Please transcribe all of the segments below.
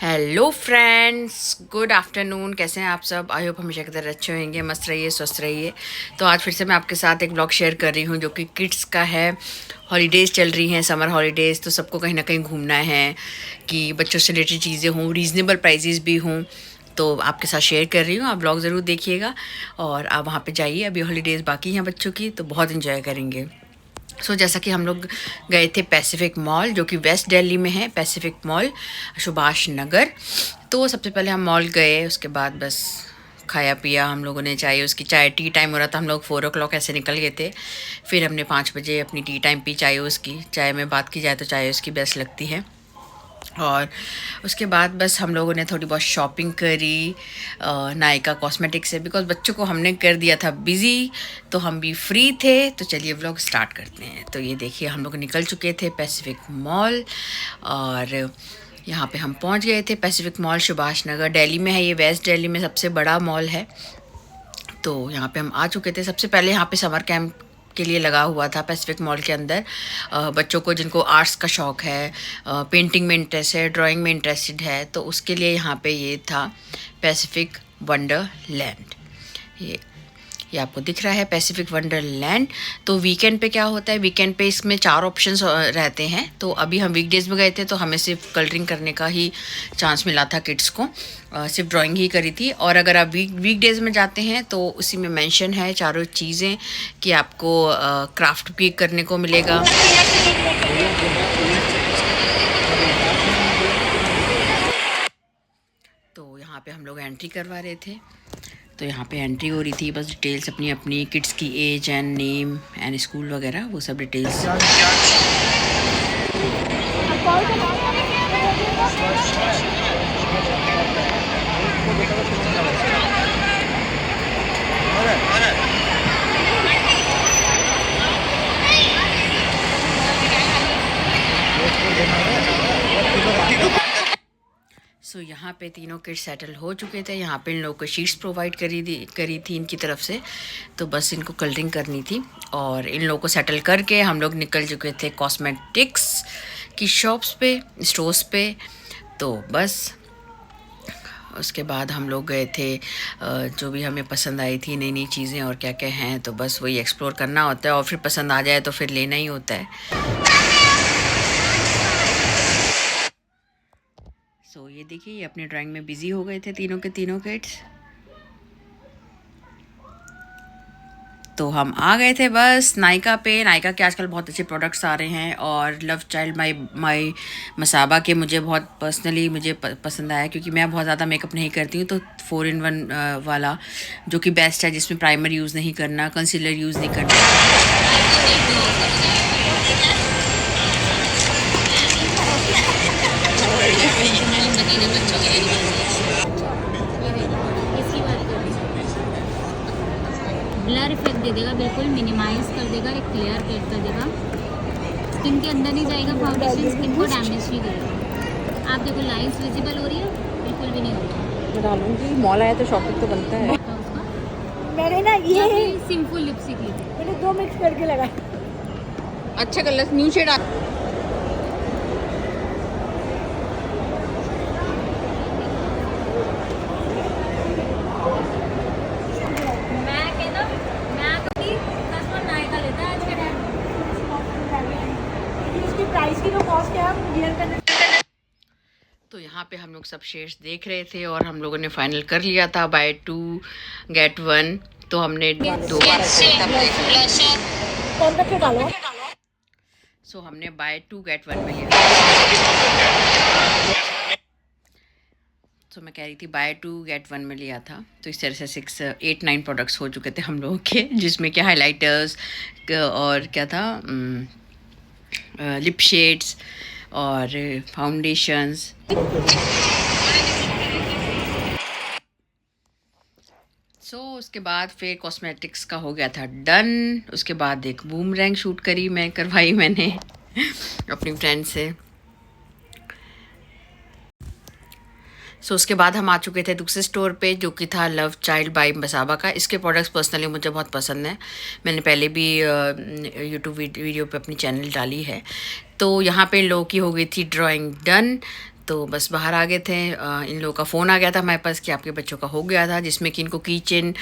Hello friends, good afternoon. कैसे हैं आप सब? आई होप हमेशा की तरह अच्छे होंगे, मस्त रहिए, स्वस्थ रहिए। तो आज फिर से मैं आपके साथ एक ब्लॉग शेयर कर रही हूँ जो कि किड्स का है। हॉलीडेज़ चल रही हैं, समर हॉलीडेज़, तो सबको कहीं ना कहीं घूमना है कि बच्चों से रिलेटेड चीज़ें हों, रीज़नेबल प्राइजेस भी हों। तो आपके साथ शेयर कर रही हूँ, आप ब्लॉग ज़रूर देखिएगा और आप वहाँ पे जाइए। अभी हॉलीडेज़ बाकी हैं बच्चों की, तो बहुत इन्जॉय करेंगे। जैसा कि हम लोग गए थे पैसिफिक मॉल, जो कि वेस्ट दिल्ली में है, पैसिफिक मॉल, सुभाष नगर। तो सबसे पहले हम मॉल गए, उसके बाद बस खाया पिया हम लोगों ने। चाय टी टाइम हो रहा था, हम लोग 4 o'clock ऐसे निकल गए थे। फिर हमने 5 बजे अपनी टी टाइम पी। चाय में बात की जाए तो चाय उसकी बेस्ट लगती है। और उसके बाद बस हम लोगों ने थोड़ी बहुत शॉपिंग करी नायका कॉस्मेटिक से, बिकॉज बच्चों को हमने कर दिया था बिज़ी, तो हम भी फ्री थे। तो चलिए व्लॉग स्टार्ट करते हैं। तो ये देखिए, हम लोग निकल चुके थे पैसिफिक मॉल और यहाँ पे हम पहुँच गए थे। पैसिफिक मॉल सुभाष नगर दिल्ली में है, ये वेस्ट दिल्ली में सबसे बड़ा मॉल है। तो यहाँ पे हम आ चुके थे। सबसे पहले यहाँ पे समर कैंप के लिए लगा हुआ था पैसिफिक मॉल के अंदर। बच्चों को जिनको आर्ट्स का शौक़ है, पेंटिंग में इंटरेस्ट है, ड्राइंग में इंटरेस्टेड है, तो उसके लिए यहाँ पे ये था पैसिफिक वंडरलैंड। ये ये आपको दिख रहा है पैसिफिक वंडरलैंड। तो वीकेंड पे क्या होता है, वीकेंड पे इसमें 4 ऑप्शंस रहते हैं। तो अभी हम वीकडेज में गए थे, तो हमें सिर्फ कलरिंग करने का ही चांस मिला था किड्स को, सिर्फ ड्राइंग ही करी थी। और अगर आप वीकडेज में जाते हैं तो उसी में मेंशन है चारों चीज़ें कि आपको क्राफ्ट भी करने को मिलेगा। तो यहाँ पे हम लोग एंट्री करवा रहे थे, तो यहाँ पे एंट्री हो रही थी। बस डिटेल्स अपनी अपनी किड्स की age and name and school वगैरह, वो सब डिटेल्स। यहाँ पे तीनों किड्स सेटल हो चुके थे। यहाँ पे इन लोगों को शीट्स प्रोवाइड करी थी इनकी तरफ से, तो बस इनको कलरिंग करनी थी। और इन लोगों को सेटल करके हम लोग निकल चुके थे कॉस्मेटिक्स की शॉप्स पे, स्टोर्स पे। तो बस उसके बाद हम लोग गए थे, जो भी हमें पसंद आई थी नई नई चीज़ें और क्या क्या हैं, तो बस वही एक्सप्लोर करना होता है और फिर पसंद आ जाए तो फिर लेना ही होता है। ये देखिए, ये अपनी ड्राइंग में बिज़ी हो गए थे तीनों के तीनों किड्स। तो हम आ गए थे बस नायका पे। नायका के आजकल बहुत अच्छे प्रोडक्ट्स आ रहे हैं और लव चाइल्ड माई मसाबा के मुझे बहुत पर्सनली पसंद आया, क्योंकि मैं बहुत ज़्यादा मेकअप नहीं करती हूँ। तो 4-in-1 वाला जो कि बेस्ट है, जिसमें प्राइमर यूज़ नहीं करना, कंसीलर यूज़ नहीं करना। ब्लर इफेक्ट दे देगा, बिल्कुल मिनिमाइज कर देगा, एक क्लियर पेट कर देगा। स्किन के अंदर नहीं जाएगा फाउंडेशन, स्किन को डैमेज नहीं करेगा। आप देखो लाइंस विजिबल हो रही है, बिल्कुल भी नहीं हो रही। मैं डालूंगी, मॉल आया तो शॉपिंग तो बनता है। मैंने ना ये सिंपल लिपस्टिक ली, मैंने 2 मिक्स करके लगाया। अच्छा कलर, न्यू शेड प्राइस की जो कॉस्ट है हम वियर करने। तो यहाँ पे हम लोग सब शेड्स देख रहे थे और हम लोगों ने फाइनल कर लिया था बाय 2 get 1। तो हमने हमने बाय 2 get 1 में लिया। तो मैं कह रही थी बाय 2 get 1 में लिया था। तो इस तरह से 8-9 प्रोडक्ट्स हो चुके थे हम लोगों के, जिसमें क्या हाइलाइटर्स और क्या था, लिप शेड्स और फाउंडेशंस। उसके बाद फिर कॉस्मेटिक्स का हो गया था डन। उसके बाद एक बूमरैंग शूट करवाई मैंने अपनी फ्रेंड से। उसके बाद हम आ चुके थे दूसरे स्टोर पे, जो कि था लव चाइल्ड बाय मसाबा का। इसके प्रोडक्ट्स पर्सनली मुझे बहुत पसंद हैं, मैंने पहले भी यूट्यूब वीडियो पे अपनी चैनल डाली है। तो यहाँ पे इन लोगों की हो गई थी ड्राइंग डन। तो बस बाहर आ गए थे। इन लोगों का फ़ोन आ गया था हमारे पास कि आपके बच्चों का हो गया था, जिसमें कि इनको की चेन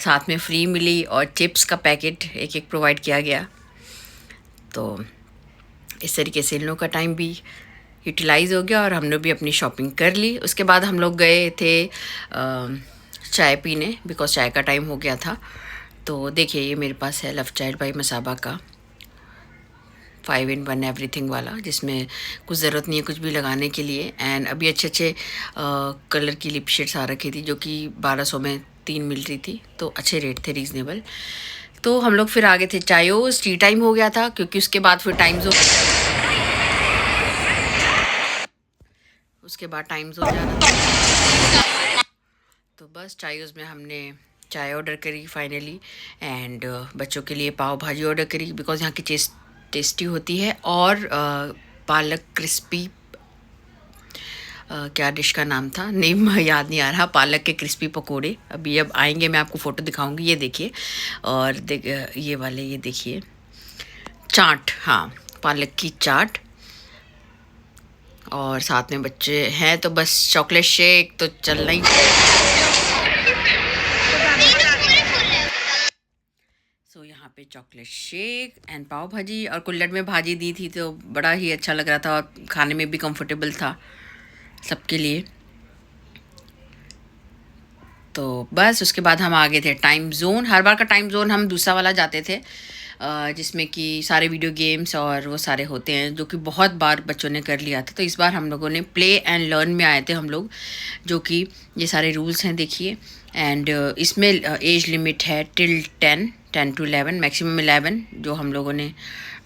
साथ में फ्री मिली और चिप्स का पैकेट एक एक प्रोवाइड किया गया। तो इस तरीके से इन लोगों का टाइम भी यूटिलाइज़ हो गया और हम लोग भी अपनी शॉपिंग कर ली। उसके बाद हम लोग गए थे चाय पीने, बिकॉज चाय का टाइम हो गया था। तो देखिए ये मेरे पास है लव चाइल्ड बाई मसाबा का 5 in 1 एवरीथिंग वाला, जिसमें कुछ ज़रूरत नहीं है कुछ भी लगाने के लिए। एंड अभी अच्छे अच्छे कलर की लिप शेड्स आ रखी थी जो कि 1200 में 3 मिल रही थी, तो अच्छे रेट थे, रीज़नेबल। तो हम लोग फिर आगे थे चायोस, टी टाइम हो गया था क्योंकि उसके बाद फिर उसके बाद टाइम्स हो जाना था। तो बस चायोस में हमने चाय ऑर्डर करी फाइनली। एंड बच्चों के लिए पाव भाजी ऑर्डर करी बिकॉज यहाँ की टेस्टी होती है। और पालक क्रिस्पी, क्या डिश का नाम था, नेम याद नहीं आ रहा, पालक के क्रिस्पी पकोड़े। अभी अब आएंगे, मैं आपको फ़ोटो दिखाऊंगी, ये देखिए। और ये वाले, ये देखिए चाट, हाँ पालक की चाट। और साथ में बच्चे हैं तो बस चॉकलेट शेक तो चलना ही। सो यहाँ पे चॉकलेट शेक एंड पाव भाजी और कुल्हड़ में भाजी दी थी, तो बड़ा ही अच्छा लग रहा था और खाने में भी कंफर्टेबल था सबके लिए। तो बस उसके बाद हम आ गए थे टाइम जोन। हर बार का टाइम जोन हम दूसरा वाला जाते थे, जिसमें कि सारे वीडियो गेम्स और वो सारे होते हैं, जो कि बहुत बार बच्चों ने कर लिया था। तो इस बार हम लोगों ने प्ले एंड लर्न में आए थे हम लोग, जो कि ये सारे रूल्स हैं देखिए। एंड इसमें एज लिमिट है टिल 10 to 11, मैक्सिमम 11 जो हम लोगों ने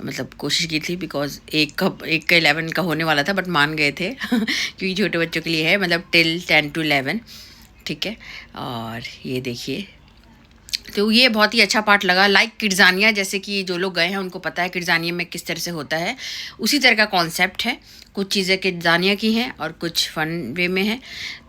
मतलब कोशिश की थी, बिकॉज एक का 11 का होने वाला था बट मान गए थे क्योंकि छोटे बच्चों के लिए है, मतलब टिल 10 to 11, ठीक है। और ये देखिए, तो ये बहुत ही अच्छा पार्ट लगा, लाइक किड्ज़ानिया, जैसे कि जो लोग गए हैं उनको पता है किड्ज़ानिया में किस तरह से होता है, उसी तरह का कॉन्सेप्ट है। कुछ चीज़ें किड्ज़ानिया की हैं और कुछ फन वे में हैं,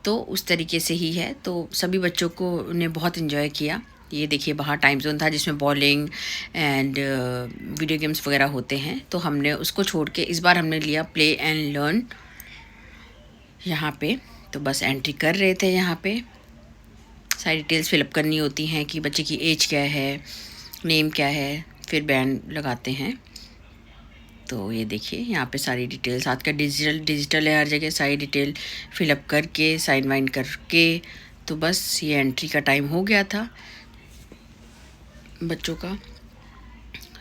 तो उस तरीके से ही है। तो सभी बच्चों को ने बहुत इन्जॉय किया। ये देखिए बाहर टाइम जोन था जिसमें बॉलिंग एंड वीडियो गेम्स वगैरह होते हैं, तो हमने उसको छोड़ के इस बार हमने लिया प्ले एंड लर्न यहाँ पे। तो बस एंट्री कर रहे थे, यहाँ पे सारी डिटेल्स फिलअप करनी होती हैं कि बच्चे की एज क्या है, नेम क्या है, फिर बैंड लगाते हैं। तो ये देखिए यहाँ पे सारी डिटेल्स, आज का डिजिटल है, हर जगह सारी डिटेल फिलअप करके साइन वाइन करके, तो बस ये एंट्री का टाइम हो गया था बच्चों का।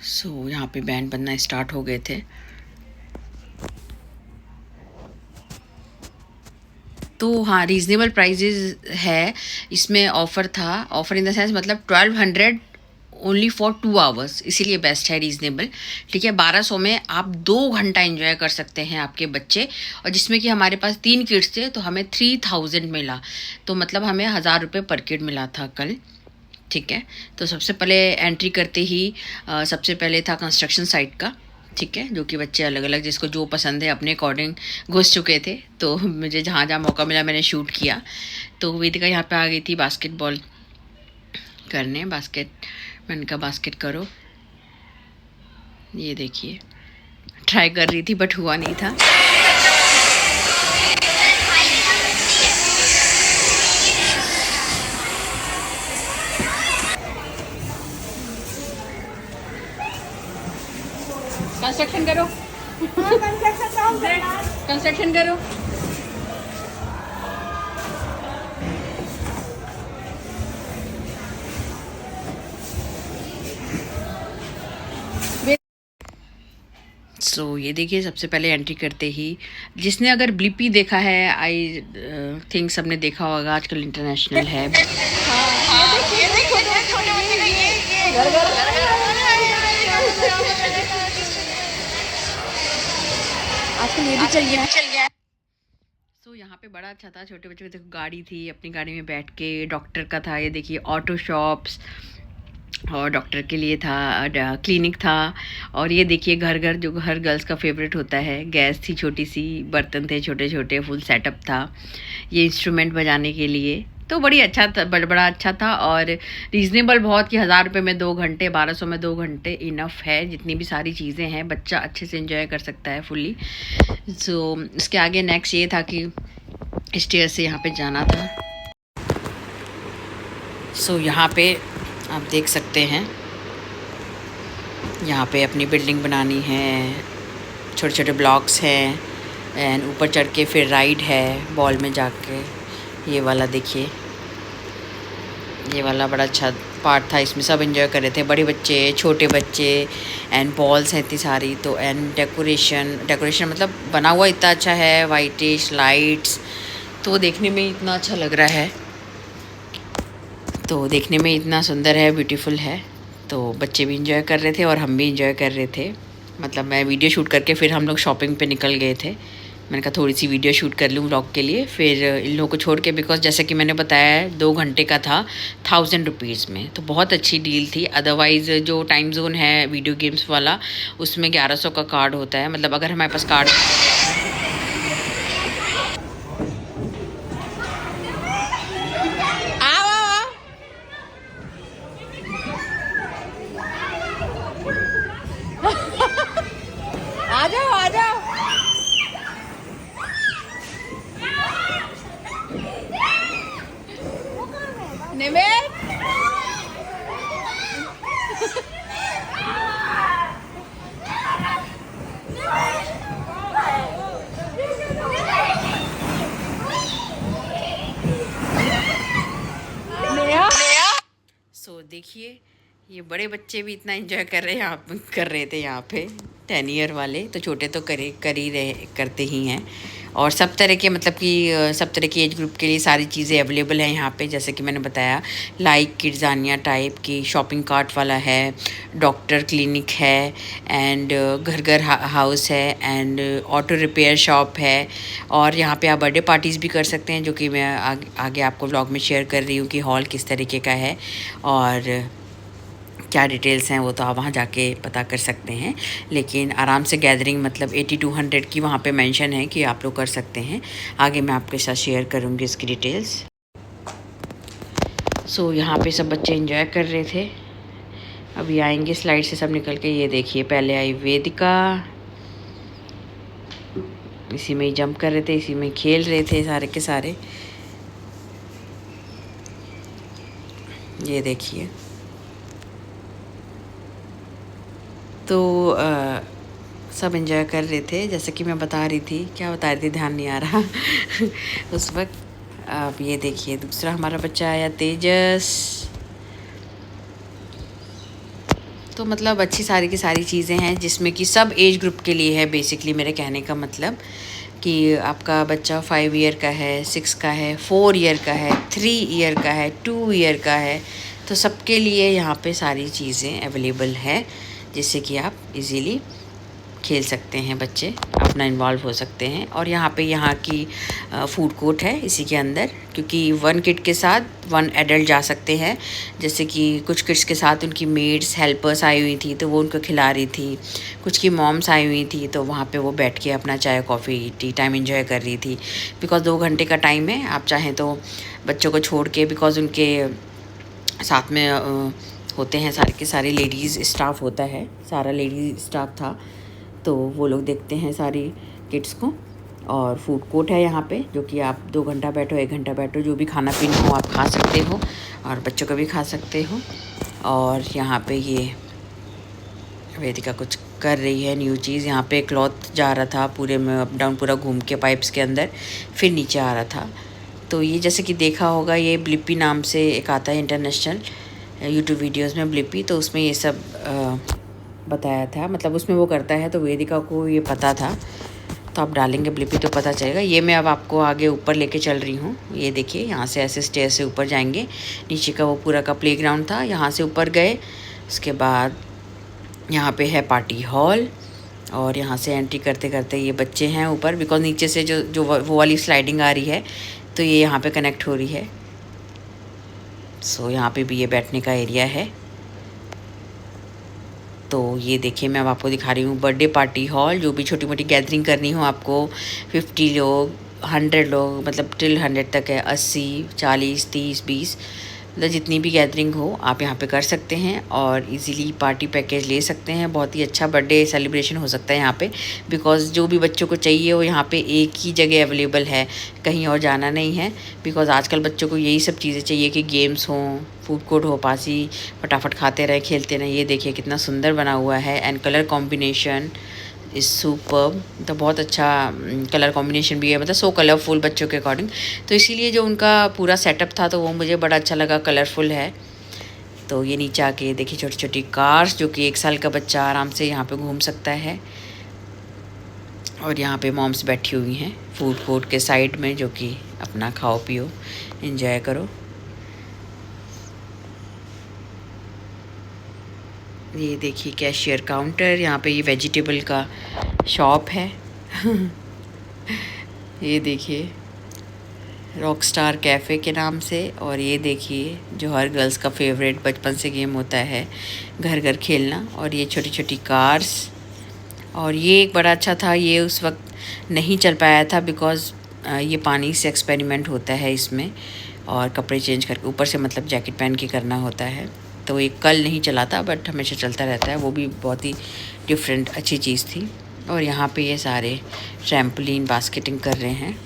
सो यहाँ पे बैंड बनना स्टार्ट हो गए थे। तो हाँ, रीज़नेबल प्राइजेज़ है, इसमें ऑफ़र था, ऑफ़र इन द सेंस मतलब 1200 ओनली फॉर 2 आवर्स, इसीलिए बेस्ट है, रीज़नेबल, ठीक है। 1200 में आप 2 घंटा एंजॉय कर सकते हैं आपके बच्चे, और जिसमें कि हमारे पास 3 किड्स थे तो हमें 3000 मिला, तो मतलब हमें 1000 रुपये पर किड मिला था कल, ठीक है। तो सबसे पहले एंट्री करते ही सबसे पहले था कंस्ट्रक्शन साइट का, ठीक है, जो कि बच्चे अलग अलग जिसको जो पसंद है अपने अकॉर्डिंग घुस चुके थे। तो मुझे जहाँ जहाँ मौका मिला मैंने शूट किया। तो वेदिका यहाँ पे आ गई थी बास्केटबॉल करने, मैंने कहा बास्केट करो, ये देखिए ट्राई कर रही थी बट हुआ नहीं था। कंस्ट्रक्शन करो, कंस्ट्रक्शन करो। सो ये देखिए सबसे पहले एंट्री करते ही, जिसने अगर ब्लिपी देखा है, आई थिंक सबने देखा होगा, आजकल इंटरनेशनल है। आजकल ये भी चल गया। सो यहाँ पे बड़ा अच्छा था, छोटे बच्चों की देखो गाड़ी थी, अपनी गाड़ी में बैठ के, डॉक्टर का था, ये देखिए ऑटो शॉप्स, और डॉक्टर के लिए था, क्लिनिक था, और ये देखिए घर घर, जो हर गर्ल्स का फेवरेट होता है, गैस थी छोटी सी, बर्तन थे छोटे छोटे, फुल सेटअप था, ये इंस्ट्रूमेंट बजाने के लिए, तो बड़ी अच्छा था, बड़ा अच्छा था और रीज़नेबल बहुत कि 1000 रुपये में 2 घंटे, 1200 में 2 घंटे इनफ है। जितनी भी सारी चीज़ें हैं बच्चा अच्छे से एंजॉय कर सकता है फुल्ली। सो इसके आगे नेक्स्ट ये था कि स्टेयर से यहाँ पे जाना था। सो यहाँ पे आप देख सकते हैं, यहाँ पे अपनी बिल्डिंग बनानी है, छोटे छोटे ब्लॉक्स हैं एंड ऊपर चढ़ के फिर राइड है बॉल में जाके। ये वाला देखिए, ये वाला बड़ा अच्छा पार्ट था, इसमें सब एंजॉय कर रहे थे, बड़े बच्चे, छोटे बच्चे एंड बॉल्स हैं इतनी सारी। तो एंड डेकोरेशन मतलब बना हुआ इतना अच्छा है, वाइटिश लाइट्स, तो देखने में इतना अच्छा लग रहा है, तो देखने में इतना सुंदर है, ब्यूटीफुल है। तो बच्चे भी इंजॉय कर रहे थे और हम भी इंजॉय कर रहे थे। मतलब मैं वीडियो शूट करके फिर हम लोग शॉपिंग पे निकल गए थे। मैंने कहा थोड़ी सी वीडियो शूट कर लूँ व्लॉग के लिए, फिर इन लोगों को छोड़ के, बिकॉज जैसे कि मैंने बताया 2 घंटे का था 1000 रुपीज़ में, तो बहुत अच्छी डील थी। अदरवाइज़ जो टाइम जोन है वीडियो गेम्स वाला, उसमें 1100 का कार्ड होता है। मतलब अगर हमारे पास कार्ड आ जाओ आ जाओ। निवेद सो देखिए, ये बड़े बच्चे भी इतना एंजॉय कर रहे थे यहाँ पे, 10 ईयर वाले, तो छोटे तो करते ही हैं। और सब तरह के, मतलब कि सब तरह की एज ग्रुप के लिए सारी चीज़ें अवेलेबल हैं यहाँ पे। जैसे कि मैंने बताया, लाइक किड्जानिया टाइप की शॉपिंग कार्ट वाला है, डॉक्टर क्लिनिक है एंड घर घर हाउस है एंड ऑटो रिपेयर शॉप है। और यहाँ पे आप बर्थडे पार्टीज़ भी कर सकते हैं, जो कि मैं आगे आपको व्लॉग में शेयर कर रही हूँ कि हॉल किस तरीके का है और क्या डिटेल्स हैं, वो तो आप वहाँ जाके पता कर सकते हैं। लेकिन आराम से गैदरिंग मतलब 80 to 100 की वहाँ पे मेंशन है कि आप लोग कर सकते हैं। आगे मैं आपके साथ शेयर करूँगी इसकी डिटेल्स। सो यहाँ पे सब बच्चे एंजॉय कर रहे थे। अभी आएंगे स्लाइड से सब निकल के। ये देखिए, पहले आई वेदिका, इसी में ही जंप कर रहे थे, इसी में खेल रहे थे सारे के सारे। ये देखिए, तो सब एंजॉय कर रहे थे। जैसे कि मैं बता रही थी, क्या बता रही थी ध्यान नहीं आ रहा उस वक्त। अब ये देखिए, दूसरा हमारा बच्चा आया, तेजस। तो मतलब अच्छी सारी की सारी चीज़ें हैं जिसमें कि सब एज ग्रुप के लिए है। बेसिकली मेरे कहने का मतलब कि आपका बच्चा 5 ईयर का है, 6 का है, 4 ईयर का है, 3 ईयर का है, 2 ईयर का है, तो सबके लिए यहाँ पे सारी चीज़ें अवेलेबल है, जिससे कि आप इजीली खेल सकते हैं, बच्चे अपना इन्वॉल्व हो सकते हैं। और यहाँ की फूड कोर्ट है इसी के अंदर, क्योंकि 1 किड के साथ 1 एडल्ट जा सकते हैं। जैसे कि कुछ किड्स के साथ उनकी मेड्स हेल्पर्स आई हुई थी, तो वो उनको खिला रही थी। कुछ की मॉम्स आई हुई थी, तो वहाँ पे वो बैठ के अपना चाय कॉफ़ी टी टाइम एंजॉय कर रही थी। बिकॉज़ 2 घंटे का टाइम है, आप चाहें तो बच्चों को छोड़ के, बिकॉज़ उनके साथ में होते हैं सारे के सारे लेडीज़ स्टाफ होता है, सारा लेडीज़ स्टाफ था, तो वो लोग देखते हैं सारी किड्स को। और फूड कोर्ट है यहाँ पे, जो कि आप 2 घंटा बैठो, 1 घंटा बैठो, जो भी खाना पीना हो आप खा सकते हो और बच्चों को भी खा सकते हो। और यहाँ पे ये वेदिका कुछ कर रही है न्यू चीज़। यहाँ पे क्लॉथ जा रहा था पूरे में अप डाउन, पूरा घूम के पाइप्स के अंदर, फिर नीचे आ रहा था। तो ये जैसे कि देखा होगा, ये ब्लिपी नाम से एक आता है इंटरनेशनल यूट्यूब वीडियोस में, ब्लिपी, तो उसमें ये सब बताया था, मतलब उसमें वो करता है, तो वेदिका को ये पता था। तो आप डालेंगे ब्लिपी तो पता चलेगा। ये मैं अब आपको आगे ऊपर लेके चल रही हूँ। ये देखिए, यहाँ से ऐसे स्टेयर से ऊपर जाएंगे, नीचे का वो पूरा का प्लेग्राउंड था, यहाँ से ऊपर गए। उसके बाद यहाँ पे है पार्टी हॉल, और यहाँ से एंट्री करते करते ये बच्चे हैं ऊपर, बिकॉज नीचे से जो वो वाली स्लाइडिंग आ रही है, तो ये यहाँ पे कनेक्ट हो रही है। सो यहाँ पे भी ये बैठने का एरिया है। तो ये देखिए, मैं अब आपको दिखा रही हूँ बर्थडे पार्टी हॉल। जो भी छोटी मोटी गैदरिंग करनी हो आपको, 50 लोग 100 लोग, मतलब टिल 100 तक है, 80, 40, 30, 20, मतलब जितनी भी गैदरिंग हो आप यहाँ पे कर सकते हैं और इजीली पार्टी पैकेज ले सकते हैं। बहुत ही अच्छा बर्थडे सेलिब्रेशन हो सकता है यहाँ पे, बिकॉज़ जो भी बच्चों को चाहिए वो यहाँ पे एक ही जगह अवेलेबल है, कहीं और जाना नहीं है। बिकॉज़ आजकल बच्चों को यही सब चीज़ें चाहिए कि गेम्स हों, फूड कोर्ट हो, पास ही फटाफट खाते रहें, खेलते रहें। ये देखिए कितना सुंदर बना हुआ है and colour combination is superb. तो बहुत अच्छा कलर कॉम्बिनेशन भी है, मतलब सो कलरफुल बच्चों के अकॉर्डिंग। तो इसीलिए जो उनका पूरा सेटअप था तो वो मुझे बड़ा अच्छा लगा, कलरफुल है। तो ये नीचे आके देखिए छोटी छोटी कार्स, जो कि 1 साल का बच्चा आराम से यहाँ पे घूम सकता है। और यहाँ पे मॉम्स बैठी हुई हैं फूड कोर्ट के साइड में, जो कि अपना खाओ पियो एंजॉय करो। ये देखिए कैशियर काउंटर, यहाँ पे ये वेजिटेबल का शॉप है। ये देखिए रॉक स्टार कैफ़े के नाम से। और ये देखिए जो हर गर्ल्स का फेवरेट बचपन से गेम होता है, घर घर खेलना। और ये छोटी छोटी कार्स। और ये एक बड़ा अच्छा था, ये उस वक्त नहीं चल पाया था बिकॉज़ ये पानी से एक्सपेरिमेंट होता है इसमें, और कपड़े चेंज करके ऊपर से मतलब जैकेट पहन के करना होता है। तो ये कल नहीं चला था बट हमेशा चलता रहता है, वो भी बहुत ही डिफरेंट अच्छी चीज़ थी। और यहाँ पे ये सारे ट्रैम्पोलिन बास्केटिंग कर रहे हैं।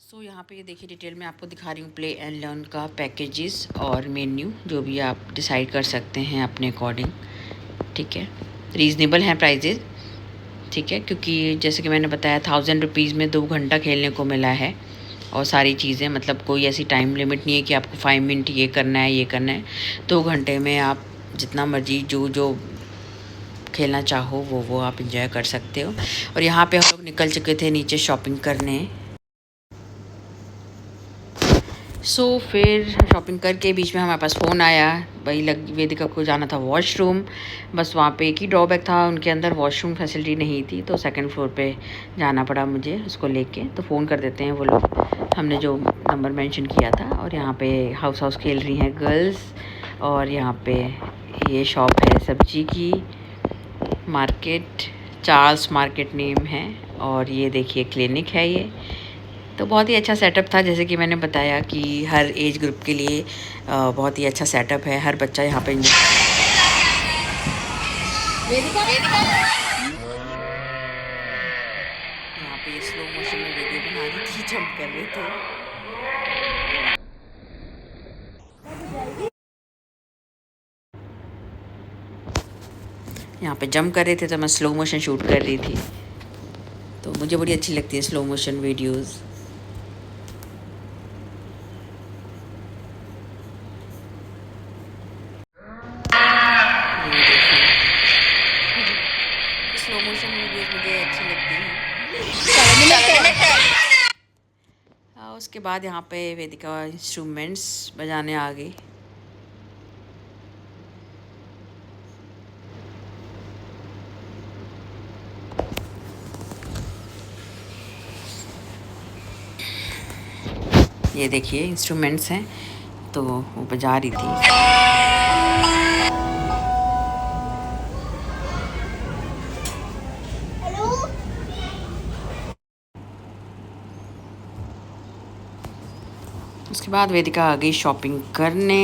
सो यहाँ पे ये देखिए डिटेल में आपको दिखा रही हूँ प्ले एंड लर्न का पैकेजेस और मेन्यू, जो भी आप डिसाइड कर सकते हैं अपने अकॉर्डिंग। ठीक है, रीज़नेबल हैं प्राइजेज़। ठीक है, क्योंकि जैसे कि मैंने बताया 1000 रुपीज़ में 2 घंटा खेलने को मिला है। और सारी चीज़ें, मतलब कोई ऐसी टाइम लिमिट नहीं है कि आपको 5 मिनट ये करना है ये करना है। 2 घंटे में आप जितना मर्जी जो जो खेलना चाहो वो आप इंजॉय कर सकते हो। और यहाँ पे हम लोग निकल चुके थे नीचे शॉपिंग करने। सो फिर शॉपिंग करके बीच में हमारे पास फ़ोन आया, वही वेदिका को जाना था वॉशरूम। बस वहाँ पे एक ही ड्रॉबैक था, उनके अंदर वॉशरूम फैसिलिटी नहीं थी, तो सेकंड फ्लोर पे जाना पड़ा मुझे उसको लेके। तो फ़ोन कर देते हैं वो लोग, हमने जो नंबर मेंशन किया था। और यहाँ पे हाउस खेल रही हैं गर्ल्स। और यहाँ पे ये शॉप है सब्जी की, मार्केट, चार्ल्स मार्केट नेम है। और ये देखिए क्लिनिक है ये। तो बहुत ही अच्छा सेटअप था, जैसे कि मैंने बताया कि हर एज ग्रुप के लिए बहुत ही अच्छा सेटअप है। हर बच्चा यहाँ पे यहाँ पे स्लो मोशन में वीडियो बना रही थी, जंप कर रहे थे। यहाँ पे जंप कर रहे थे तो मैं स्लो मोशन शूट कर रही थी। तो मुझे बड़ी अच्छी लगती है slow motion videos. Slow motion videos मुझे अच्छी लगती हैं। उसके बाद यहाँ पे वेदिका इंस्ट्रूमेंट्स बजाने आ गई। ये देखिए इंस्ट्रूमेंट्स हैं, तो वो बजा रही थी। उसके बाद वेदिका आ गई शॉपिंग करने।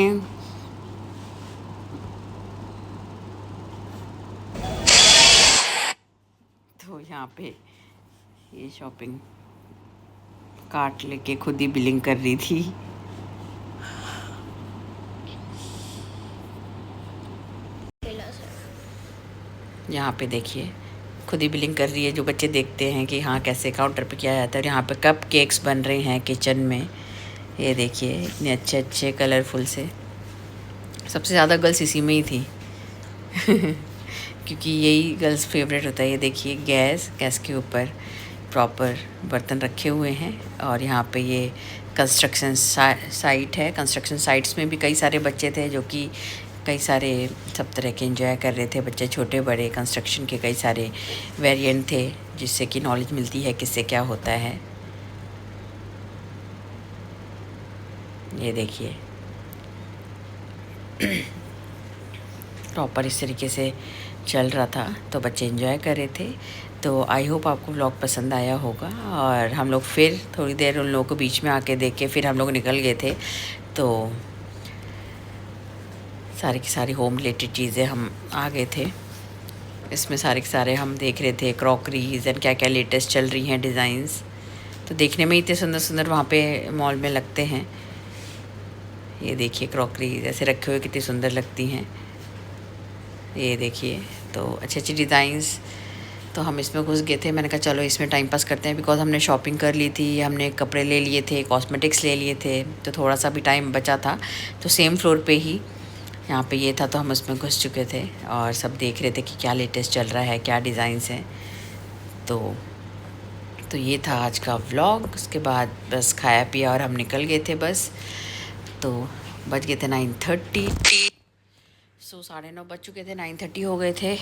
तो यहाँ पे ये शॉपिंग कार्ट लेके खुद ही बिलिंग कर रही थी। यहाँ पे देखिए खुद ही बिलिंग कर रही है, जो बच्चे देखते हैं कि हाँ कैसे काउंटर पे किया जाता है। और यहाँ पे कप केक्स बन रहे हैं किचन में। ये देखिए इतने अच्छे अच्छे कलरफुल से। सबसे ज़्यादा गर्ल्स इसी में ही थी क्योंकि यही गर्ल्स फेवरेट होता है। ये देखिए गैस के ऊपर प्रॉपर बर्तन रखे हुए हैं। और यहाँ पे ये कंस्ट्रक्शन साइट है। कंस्ट्रक्शन साइट्स में भी कई सारे बच्चे थे, जो कि कई सारे सब तरह के एंजॉय कर रहे थे बच्चे, छोटे बड़े। कंस्ट्रक्शन के कई सारे वेरिएंट थे, जिससे कि नॉलेज मिलती है किससे क्या होता है। ये देखिए प्रॉपर इस तरीके से चल रहा था तो बच्चे एंजॉय कर रहे थे। तो आई होप आपको व्लॉग पसंद आया होगा। और हम लोग फिर थोड़ी देर उन लोगों को बीच में आके देख के फिर हम लोग निकल गए थे। तो सारी की सारी होम रिलेटेड चीज़ें हम आ गए थे। इसमें सारे के सारे हम देख रहे थे क्रॉकरीज एंड क्या क्या लेटेस्ट चल रही हैं डिज़ाइंस। तो देखने में इतने सुंदर सुंदर वहाँ पे मॉल में लगते हैं। ये देखिए क्रॉकरीज ऐसे रखे हुए कितनी सुंदर लगती हैं। ये देखिए तो अच्छी अच्छी डिज़ाइंस। तो हम इसमें घुस गए थे। मैंने कहा चलो इसमें टाइम पास करते हैं, बिकॉज़ हमने शॉपिंग कर ली थी, हमने कपड़े ले लिए थे, कॉस्मेटिक्स ले लिए थे, तो थोड़ा सा भी टाइम बचा था। तो सेम फ्लोर पे ही यहाँ पे ये था, तो हम उसमें घुस चुके थे और सब देख रहे थे कि क्या लेटेस्ट चल रहा है, क्या डिज़ाइंस हैं। तो ये था आज का व्लॉग। उसके बाद बस खाया पिया और हम निकल गए थे बस। तो बज गए थे 9:30। सो 9:30 बज चुके थे, 9:30 हो गए थे।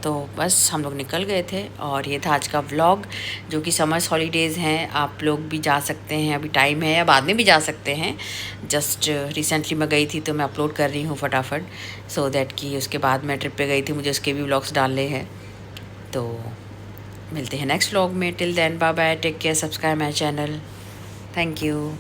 तो बस हम लोग निकल गए थे और ये था आज का व्लॉग, जो कि समर्स हॉलीडेज़ हैं। आप लोग भी जा सकते हैं, अभी टाइम है, या बाद में भी जा सकते हैं। जस्ट रिसेंटली मैं गई थी तो मैं अपलोड कर रही हूँ फटाफट, सो दैट कि उसके बाद मैं ट्रिप पे गई थी, मुझे उसके भी व्लॉग्स डालने हैं। तो मिलते हैं नेक्स्ट व्लॉग में। Till then bye bye, take care, subscribe my channel. Thank you.